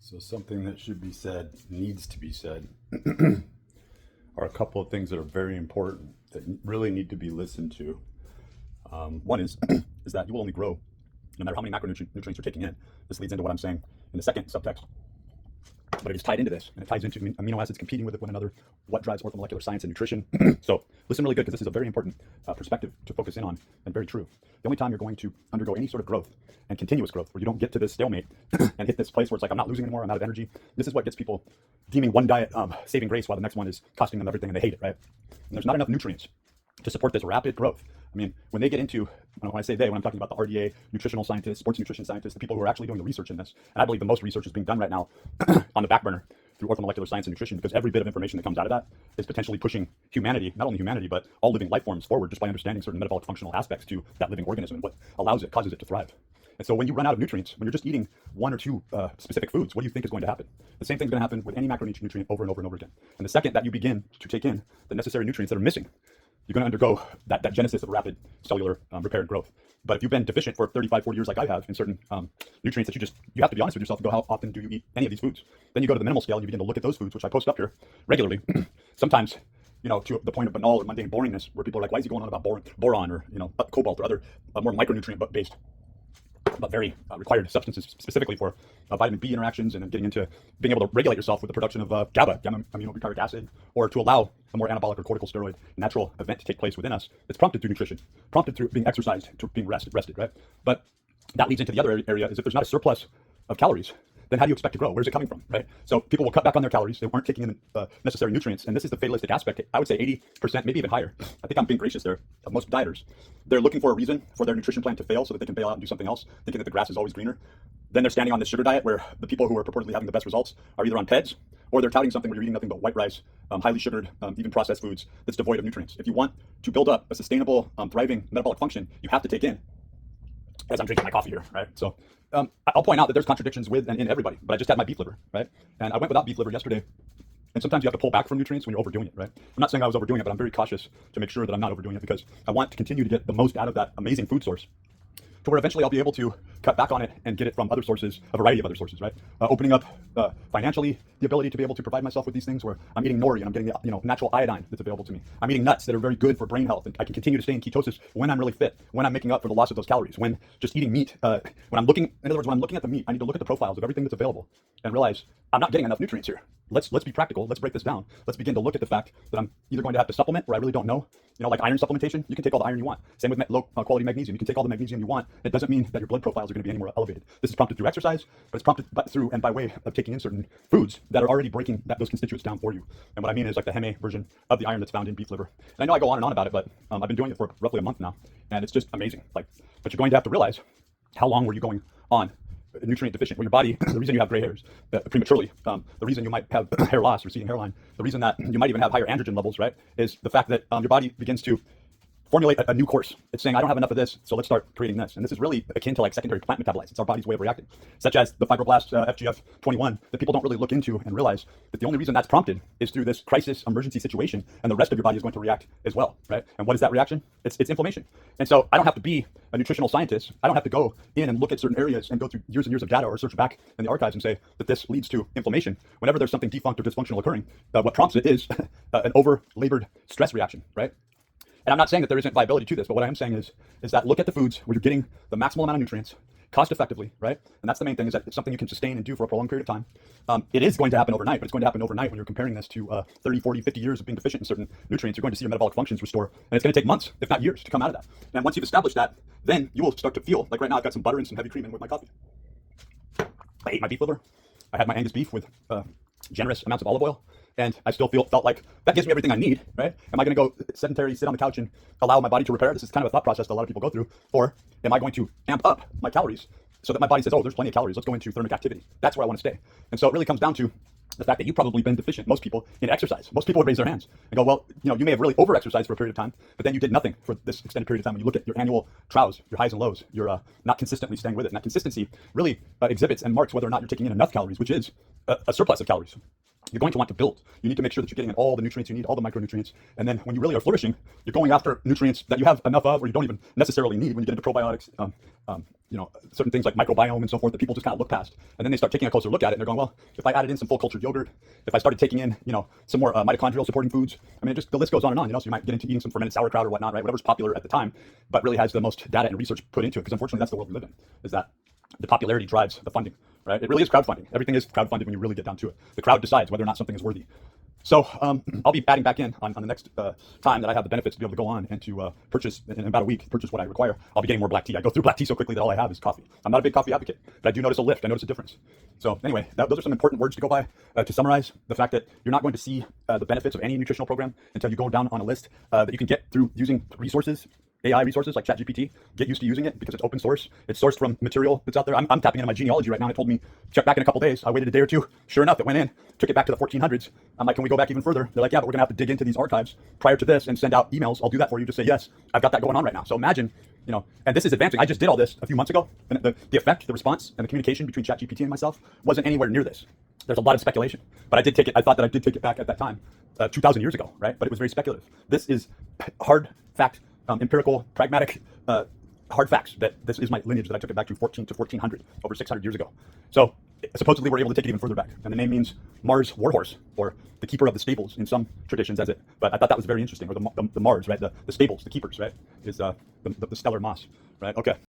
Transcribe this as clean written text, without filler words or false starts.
So something that should be said, needs to be said, are a couple of things that are very important that really need to be listened to. One is is that you will only grow no matter how many macronutrients you're taking in. This leads into what I'm saying in the second subtext. But it is tied into this, and it ties into amino acids competing with one another, what drives orthomolecular science and nutrition. So listen really good, because this is a very important perspective to focus in on, and very true. The only time you're going to undergo any sort of growth, and continuous growth, where you don't get to this stalemate and hit this place where it's like, I'm not losing anymore, I'm out of energy. This is what gets people deeming one diet saving grace while the next one is costing them everything and they hate it, right? And there's not enough nutrients to support this rapid growth. I mean, when they get into, when I say they, when I'm talking about the RDA, nutritional scientists, sports nutrition scientists, the people who are actually doing the research in this, and I believe the most research is being done right now on the back burner through orthomolecular science and nutrition, because every bit of information that comes out of that is potentially pushing humanity, not only humanity, but all living life forms forward, just by understanding certain metabolic functional aspects to that living organism and what causes it to thrive. And so when you run out of nutrients, when you're just eating one or two specific foods, what do you think is going to happen? The same thing's going to happen with any macronutrient over and over and over again. And the second that you begin to take in the necessary nutrients that are missing, you're going to undergo that genesis of rapid cellular repair and growth. But if you've been deficient for 35, 40 years like I have in certain nutrients that you have to be honest with yourself and go, how often do you eat any of these foods? Then you go to the minimal scale and you begin to look at those foods, which I post up here regularly. Sometimes, to the point of banal or mundane boringness, where people are like, why is he going on about boron or, cobalt or other more micronutrient based but very required substances specifically for vitamin B interactions, and then getting into being able to regulate yourself with the production of gamma aminobutyric acid, or to allow a more anabolic or corticosteroid natural event to take place within us. It's prompted through nutrition, prompted through being exercised, to being rested, right? But that leads into the other area, is if there's not a surplus of calories, then how do you expect to grow? Where's it coming from, right? So people will cut back on their calories. They weren't taking in necessary nutrients. And this is the fatalistic aspect. I would say 80%, maybe even higher. I think I'm being gracious there, of most dieters. They're looking for a reason for their nutrition plan to fail so that they can bail out and do something else, thinking that the grass is always greener. Then they're standing on this sugar diet where the people who are purportedly having the best results are either on PEDs, or they're touting something where you're eating nothing but white rice, highly sugared, even processed foods that's devoid of nutrients. If you want to build up a sustainable, thriving metabolic function, you have to take in, as I'm drinking my coffee here, right? So I'll point out that there's contradictions with and in everybody, but I just had my beef liver, right? And I went without beef liver yesterday. And sometimes you have to pull back from nutrients when you're overdoing it, right? I'm not saying I was overdoing it, but I'm very cautious to make sure that I'm not overdoing it, because I want to continue to get the most out of that amazing food source, to where eventually I'll be able to cut back on it and get it from other sources, a variety of other sources, right? Opening up financially the ability to be able to provide myself with these things, where I'm eating nori and I'm getting the natural iodine that's available to me. I'm eating nuts that are very good for brain health, and I can continue to stay in ketosis when I'm really fit, when I'm making up for the loss of those calories, when just eating meat. When I'm looking at the meat, I need to look at the profiles of everything that's available and realize I'm not getting enough nutrients here. Let's be practical. Let's break this down. Let's begin to look at the fact that I'm either going to have to supplement, where I really don't know. Like iron supplementation, you can take all the iron you want. Same with low quality magnesium. You can take all the magnesium you want. It doesn't mean that your blood profiles are going to be any more elevated. This is prompted through exercise, but it's prompted through and by way of taking in certain foods that are already breaking those constituents down for you. And what I mean is like the Heme version of the iron that's found in beef liver. And I know I go on and on about it, but I've been doing it for roughly a month now, and it's just amazing. But you're going to have to realize, how long were you going on nutrient deficient? Well, your body, the reason you have gray hairs prematurely, the reason you might have hair loss, receding hairline, the reason that you might even have higher androgen levels, right, is the fact that your body begins to formulate a new course. It's saying, I don't have enough of this, so let's start creating this. And this is really akin to like secondary plant metabolites. It's our body's way of reacting, such as the fibroblast FGF21, that people don't really look into and realize that the only reason that's prompted is through this crisis emergency situation, and the rest of your body is going to react as well, right? And what is that reaction? It's inflammation. And so I don't have to be a nutritional scientist. I don't have to go in and look at certain areas and go through years and years of data, or search back in the archives and say that this leads to inflammation. Whenever there's something defunct or dysfunctional occurring, what prompts it is an over-labored stress reaction, right? And I'm not saying that there isn't viability to this, but what I am saying is that look at the foods where you're getting the maximal amount of nutrients cost effectively, right? And that's the main thing, is that it's something you can sustain and do for a prolonged period of time. It is going to happen overnight, but it's going to happen overnight when you're comparing this to 30, 40, 50 years of being deficient in certain nutrients. You're going to see your metabolic functions restore, and it's going to take months, if not years, to come out of that. And once you've established that, then you will start to feel, like right now I've got some butter and some heavy cream in with my coffee. I ate my beef liver. I had my Angus beef with generous amounts of olive oil, and I still felt like that gives me everything I need, right? Am I going to go sedentary, sit on the couch and allow my body to repair? This is kind of a thought process that a lot of people go through. Or am I going to amp up my calories so that my body says, oh, there's plenty of calories, let's go into thermic activity. That's where I want to stay. And so it really comes down to the fact that you've probably been deficient, most people, in exercise. Most people would raise their hands and go, well, you may have really over-exercised for a period of time, but then you did nothing for this extended period of time. When you look at your annual trials, your highs and lows, you're not consistently staying with it. And that consistency really exhibits and marks whether or not you're taking in enough calories, which is a surplus of calories. you're going to want to build. You need to make sure that you're getting all the nutrients you need, all the micronutrients. And then when you really are flourishing, you're going after nutrients that you have enough of or you don't even necessarily need when you get into probiotics, certain things like microbiome and so forth that people just kind of look past. And then they start taking a closer look at it and they're going, well, if I added in some full cultured yogurt, if I started taking in, some more mitochondrial supporting foods, I mean, just the list goes on and on, so you might get into eating some fermented sauerkraut or whatnot, right? Whatever's popular at the time, but really has the most data and research put into it. Because unfortunately, that's the world we live in, is that the popularity drives the funding, right? It really is crowdfunding. Everything is crowdfunded when you really get down to it. The crowd decides whether or not something is worthy. So I'll be adding back in on the next time that I have the benefits to be able to go on and to purchase in about a week, purchase what I require. I'll be getting more black tea. I go through black tea so quickly that all I have is coffee. I'm not a big coffee advocate, but I do notice a lift. I notice a difference. So anyway, those are some important words to go by to summarize the fact that you're not going to see the benefits of any nutritional program until you go down on a list that you can get through using resources, AI resources like ChatGPT. Get used to using it because it's open source. It's sourced from material that's out there. I'm tapping into my genealogy right now, and it told me check back in a couple days. I waited a day or two. Sure enough, it went in, took it back to the 1400s. I'm like, can we go back even further? They're like, yeah, but we're gonna have to dig into these archives prior to this and send out emails. I'll do that for you. Just say yes, I've got that going on right now. So imagine, and this is advancing. I just did all this a few months ago, and the effect, the response, and the communication between ChatGPT and myself wasn't anywhere near this. There's a lot of speculation, but I did take it. I thought that I did take it back at that time, 2,000 years ago, right? But it was very speculative. This is hard fact. Empirical, pragmatic, hard facts that this is my lineage that I took it back to 1400, over 600 years ago. So supposedly we're able to take it even further back. And the name means Mars warhorse, or the keeper of the stables in some traditions as it. But I thought that was very interesting, or the Mars, right? The stables, the keepers, right? Is the stellar moss, right? Okay.